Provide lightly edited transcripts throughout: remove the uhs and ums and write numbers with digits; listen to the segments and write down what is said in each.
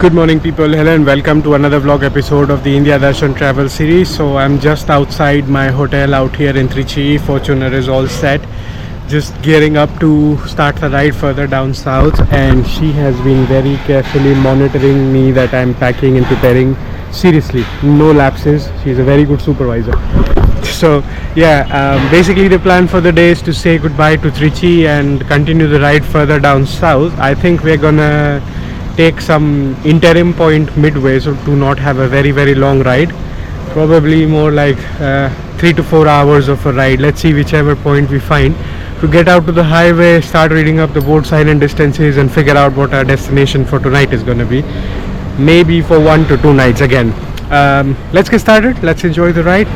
Good morning people, hello and welcome to another vlog episode of the India Darshan travel series. So I'm just outside my hotel out here in Trichy. Fortuner is all set, just gearing up to start the ride further down south, and she has been very carefully monitoring me that I'm packing and preparing. Seriously, no lapses. She's a very good supervisor. So yeah, basically the plan for the day is to say goodbye to Trichy and continue the ride further down south. I think we're gonna take some interim point midway, so to not have a very long ride, probably more like 3 to 4 hours of a ride. Let's see whichever point we find to get out to the highway, start reading up the board sign and distances, and figure out what our destination for tonight is going to be, maybe for 1 to 2 nights again. Let's get started, let's enjoy the ride.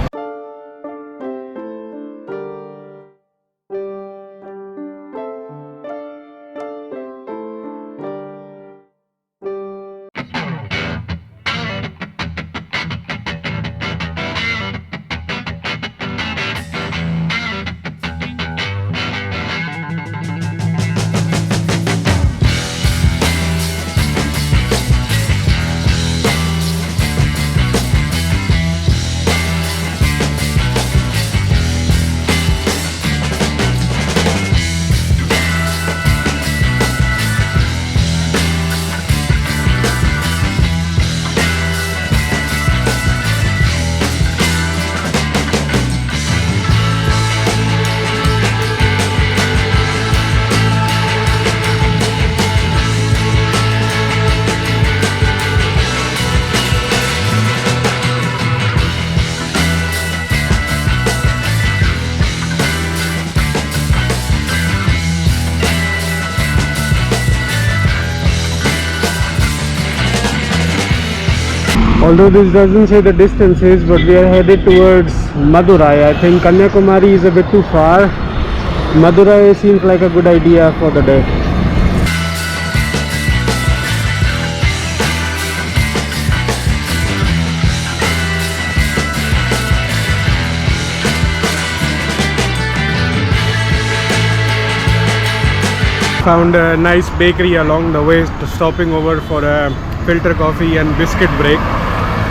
Although this doesn't say the distances, but we are headed towards Madurai. I think Kanyakumari is a bit too far. Madurai seems like a good idea for the day. Found a nice bakery along the way, stopping over for a filter coffee and biscuit break.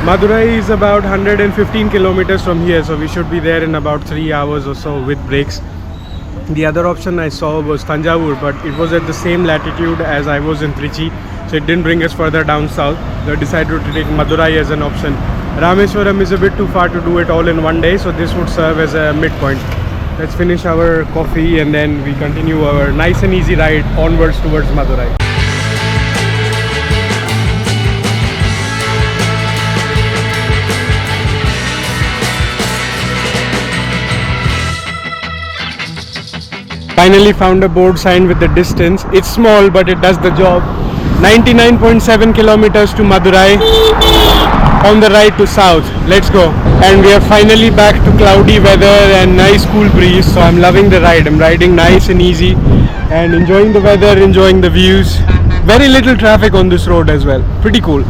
Madurai is about 115 kilometers from here, so we should be there in about 3 hours or so with breaks. The other option I saw was Tanjavur, but it was at the same latitude as I was in Trichy, so it didn't bring us further down south. So I decided to take Madurai as an option. Rameswaram is a bit too far to do it all in one day, so this would serve as a midpoint. Let's finish our coffee and then we continue our nice and easy ride onwards towards Madurai. Finally found a board sign with the distance. It's small but it does the job. 99.7 kilometers to Madurai on the ride to south. Let's go. And we are finally back to cloudy weather and nice cool breeze, so I'm loving the ride. I'm riding nice and easy and enjoying the weather, enjoying the views. Very little traffic on this road as well. Pretty cool.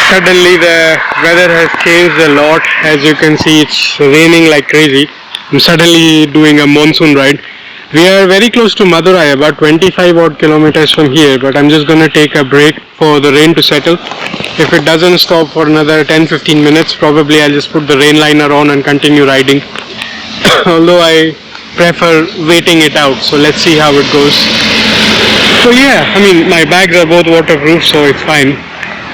Suddenly the weather has changed a lot. As you can see, it's raining like crazy. I'm suddenly doing a monsoon ride. We are very close to Madurai, about 25 odd kilometers from here, but I'm just gonna take a break for the rain to settle. If it doesn't stop for another 10-15 minutes, probably I'll just put the rain liner on and continue riding. Although I prefer waiting it out, so let's see how it goes. So yeah, I mean, my bags are both waterproof, so it's fine.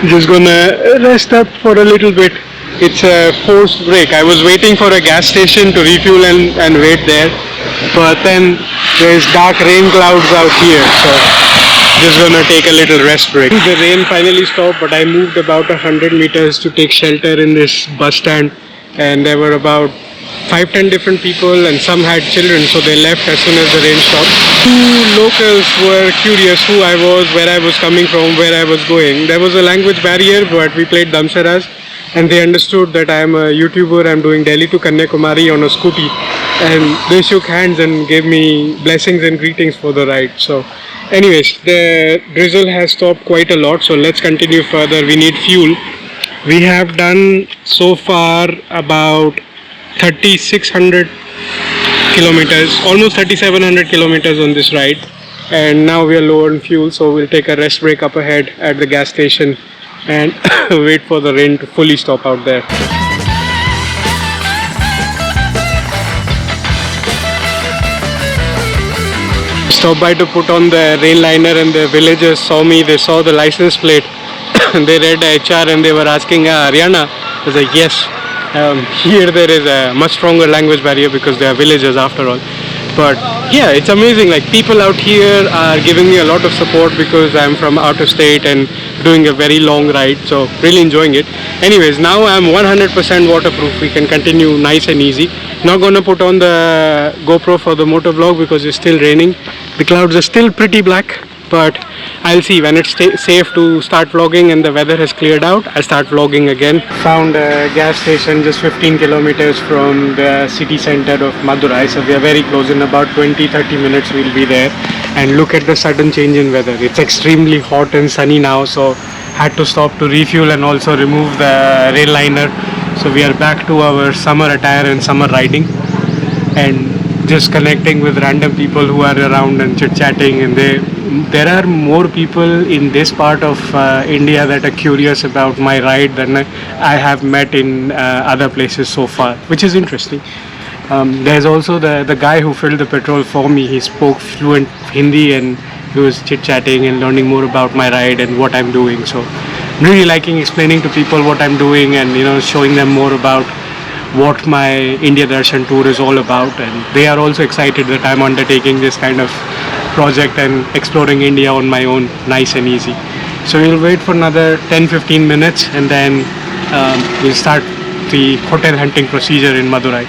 Just gonna rest up for a little bit. It's a forced break. I was waiting for a gas station to refuel and wait there, but then there's dark rain clouds out here, so just gonna take a little rest break. The rain finally stopped, but I moved about 100 meters to take shelter in this bus stand, and there were about 5-10 different people, and some had children, so they left as soon as the rain stopped. Two locals were curious who I was, where I was coming from, where I was going. There was a language barrier, but we played damsaras, and they understood that I am a YouTuber. I'm doing Delhi to Kanyakumari on a scooty, and they shook hands and gave me blessings and greetings for the ride. So anyways, the drizzle has stopped quite a lot, so let's continue further. We need fuel. We have done so far about 3600 kilometers, almost 3700 kilometers on this ride, and now we are low on fuel, so we'll take a rest break up ahead at the gas station and wait for the rain to fully stop out there. Stopped by to put on the rain liner, and the villagers saw me. They saw the license plate they read HR and they were asking Haryana. I was like, yes. Here there is a much stronger language barrier because they are villagers after all. But yeah, it's amazing. Like, people out here are giving me a lot of support because I'm from out of state and doing a very long ride, so really enjoying it. Anyways, now I'm 100% waterproof. We can continue nice and easy. Not gonna put on the GoPro for the motor vlog because it's still raining. The clouds are still pretty black, but I'll see when it's safe to start vlogging and the weather has cleared out. I'll start vlogging again. Found a gas station just 15 kilometers from the city center of Madurai, so we are very close. In about 20-30 minutes we'll be there. And look at the sudden change in weather. It's extremely hot and sunny now, so had to stop to refuel and also remove the rail liner. So we are back to our summer attire and summer riding, and just connecting with random people who are around and chit-chatting. And there are more people in this part of India that are curious about my ride than I have met in other places so far, which is interesting. There's also the guy who filled the petrol for me. He spoke fluent Hindi and he was chit-chatting and learning more about my ride and what I'm doing. So I'm really liking explaining to people what I'm doing and, you know, showing them more about what my India Darshan tour is all about. And they are also excited that I'm undertaking this kind of project and exploring India on my own, nice and easy. So we'll wait for another 10-15 minutes and then we'll start the hotel hunting procedure in Madurai.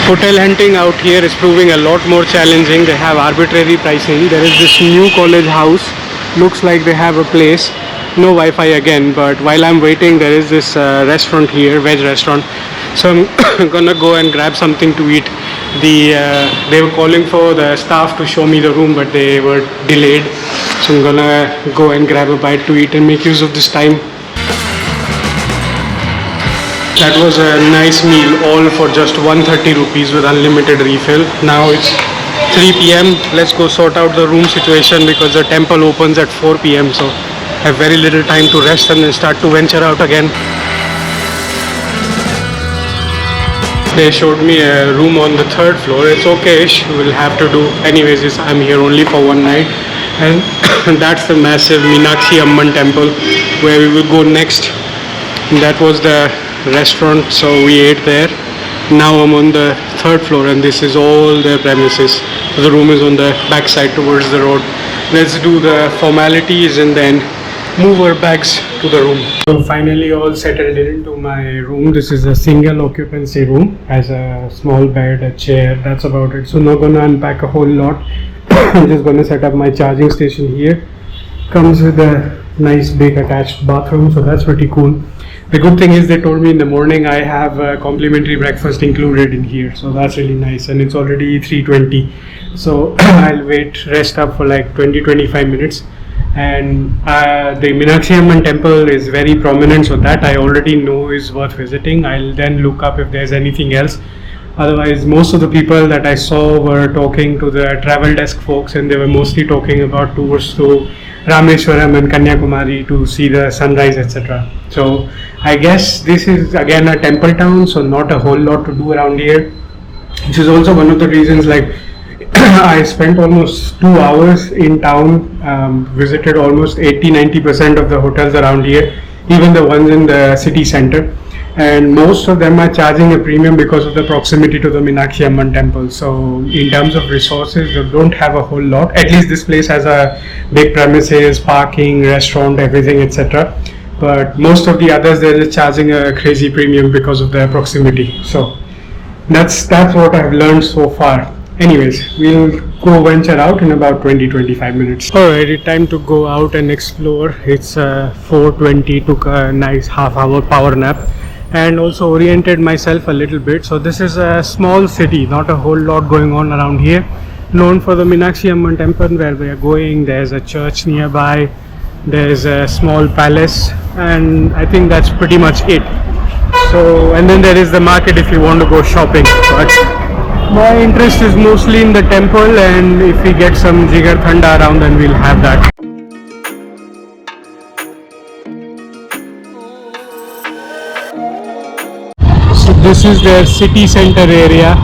Hotel hunting out here is proving a lot more challenging. They have arbitrary pricing. There is this new college house. Looks like they have a place. No Wi-Fi again, but while I'm waiting, there is this restaurant here, veg restaurant. So I'm gonna go and grab something to eat. They were calling for the staff to show me the room, but they were delayed. So I'm gonna go and grab a bite to eat and make use of this time. That was a nice meal, all for just 130 rupees with unlimited refill. Now it's 3 p.m. Let's go sort out the room situation because the temple opens at 4 p.m. So I have very little time to rest and then start to venture out again. They showed me a room on the 3rd floor. It's okay-ish, we'll have to do. Anyways, I'm here only for one night. And that's the massive Meenakshi Amman Temple where we will go next. And that was the restaurant, so we ate there. Now I'm on the 3rd floor and this is all their premises. The room is on the back side towards the road. Let's do the formalities and then move our bags to the room. So finally all settled into my room. This is a single occupancy room, has a small bed, a chair, that's about it. So not gonna unpack a whole lot. I'm just gonna set up my charging station here. Comes with a nice big attached bathroom, so that's pretty cool. The good thing is they told me in the morning I have a complimentary breakfast included in here, so that's really nice. And it's already 3:20, so I'll rest up for like 20-25 minutes And the Meenakshi Amman Temple is very prominent, so that I already know is worth visiting. I'll then look up if there's anything else. Otherwise, most of the people that I saw were talking to the travel desk folks, and they were mostly talking about tours to Rameswaram and Kanyakumari to see the sunrise, etc. So I guess this is again a temple town, so not a whole lot to do around here, which is also one of the reasons, like, I spent almost 2 hours in town, visited almost 80-90% of the hotels around here, even the ones in the city center, and most of them are charging a premium because of the proximity to the Meenakshi Amman Temple. So in terms of resources, they don't have a whole lot. At least this place has a big premises, parking, restaurant, everything, etc. But most of the others, they're just charging a crazy premium because of their proximity. So that's what I've learned so far. Anyways, we'll go venture out in about 20-25 minutes. Alright, it's time to go out and explore. It's 4:20, took a nice half-hour power nap and also oriented myself a little bit. So this is a small city, not a whole lot going on around here. Known for the Meenakshi Amman Temple where we are going. There's a church nearby, there's a small palace, and I think that's pretty much it. So, and then there is the market if you want to go shopping. But my interest is mostly in the temple, and if we get some jigar thanda around, then we'll have that. So this is their city center area,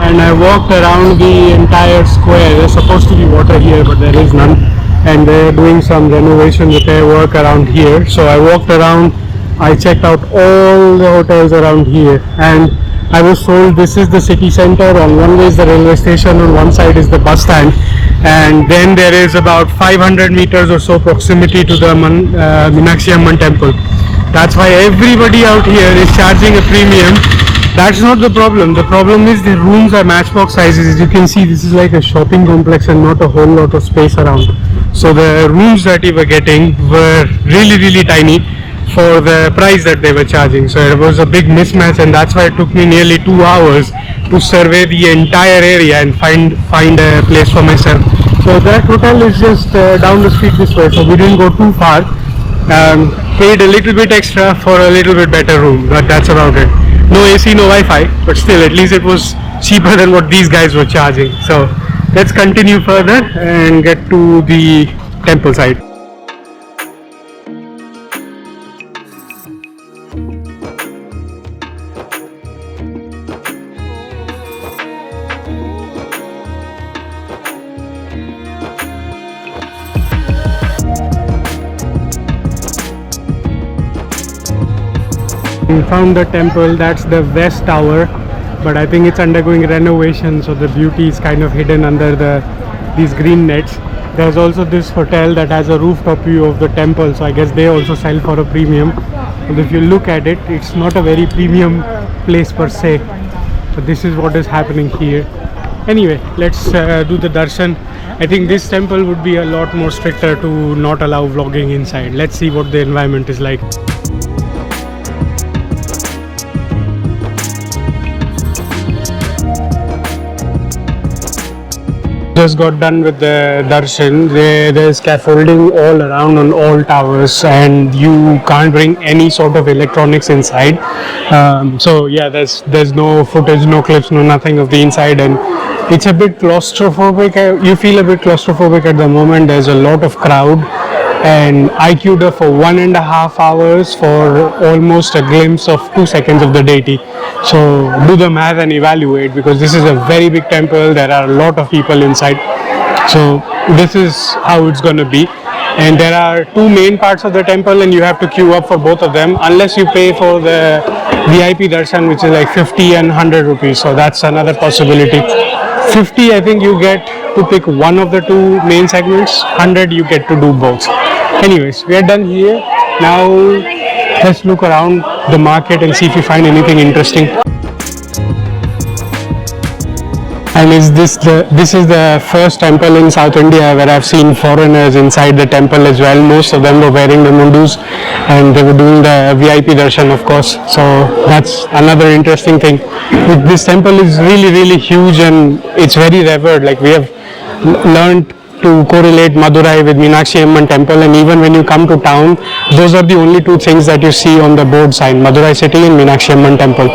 and I walked around the entire square. There's supposed to be water here, but there is none, and they're doing some renovation repair work around here. So I walked around, I checked out all the hotels around here, and I was told this is the city center. On one way is the railway station, on one side is the bus stand, and then there is about 500 meters or so proximity to the Meenakshi Amman Temple. That's why everybody out here is charging a premium. That's not the problem. The problem is the rooms are matchbox sizes. As you can see, this is like a shopping complex and not a whole lot of space around. So the rooms that we were getting were really tiny for the price that they were charging. So it was a big mismatch, and that's why it took me nearly 2 hours to survey the entire area and find a place for myself. So that hotel is just down the street this way, so we didn't go too far. Paid a little bit extra for a little bit better room, but that's about it. No AC, no Wi-Fi, but still at least it was cheaper than what these guys were charging. So let's continue further and get to the temple side. We found the temple. That's the west tower, but I think it's undergoing renovation, so the beauty is kind of hidden under these green nets. There's also this hotel that has a rooftop view of the temple, so I guess they also sell for a premium. But if you look at it, it's not a very premium place per se, but this is what is happening here. Anyway, let's do the darshan. I think this temple would be a lot more stricter to not allow vlogging inside. Let's see what the environment is like. Just got done with the darshan. There's scaffolding all around on all towers, and you can't bring any sort of electronics inside. So yeah, there's no footage, no clips, no nothing of the inside, and it's a bit claustrophobic. You feel a bit claustrophobic at the moment. There's a lot of crowd, and I queued up for 1.5 hours for almost a glimpse of 2 seconds of the deity. So do the math and evaluate, because this is a very big temple. There are a lot of people inside. So this is how it's going to be. And there are 2 main parts of the temple, and you have to queue up for both of them unless you pay for the VIP darshan, which is like 50 and 100 rupees. So that's another possibility. 50, I think you get to pick one of the 2 main segments. 100, you get to do both. Anyways, we are done here. Now let's look around the market and see if we find anything interesting. And this is the first temple in South India where I've seen foreigners inside the temple as well. Most of them were wearing the mundus, and they were doing the VIP darshan, of course. So that's another interesting thing. This temple is really huge, and it's very revered. Like, we have learned to correlate Madurai with Meenakshi Amman Temple, and even when you come to town, those are the only two things that you see on the board sign: Madurai city and Meenakshi Amman Temple.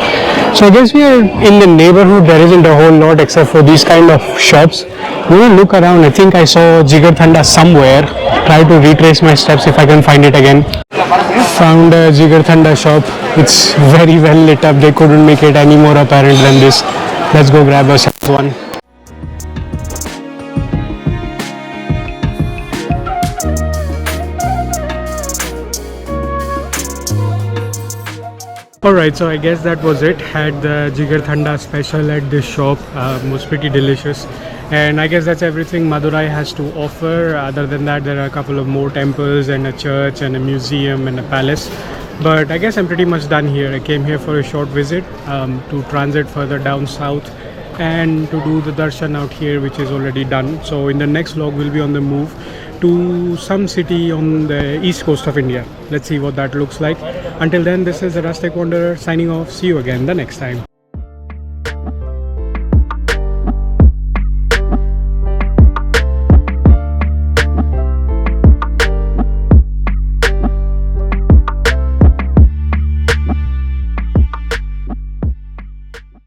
So I guess we are in the neighborhood. There isn't a whole lot except for these kind of shops. When I look around, I think I saw Jigar Thanda somewhere. Try to retrace my steps if I can find it again. Found a Jigar Thanda shop. It's very well lit up. They couldn't make it any more apparent than this. Let's go grab ourselves one. Alright, so I guess that was it. Had the Jigar Thanda special at this shop. Was pretty delicious. And I guess that's everything Madurai has to offer. Other than that, there are a couple of more temples and a church and a museum and a palace. But I guess I'm pretty much done here. I came here for a short visit to transit further down south and to do the darshan out here, which is already done. So in the next vlog, we'll be on the move to some city on the east coast of India. Let's see what that looks like. Until then, this is the Rustic Wanderer signing off. See you again the next time.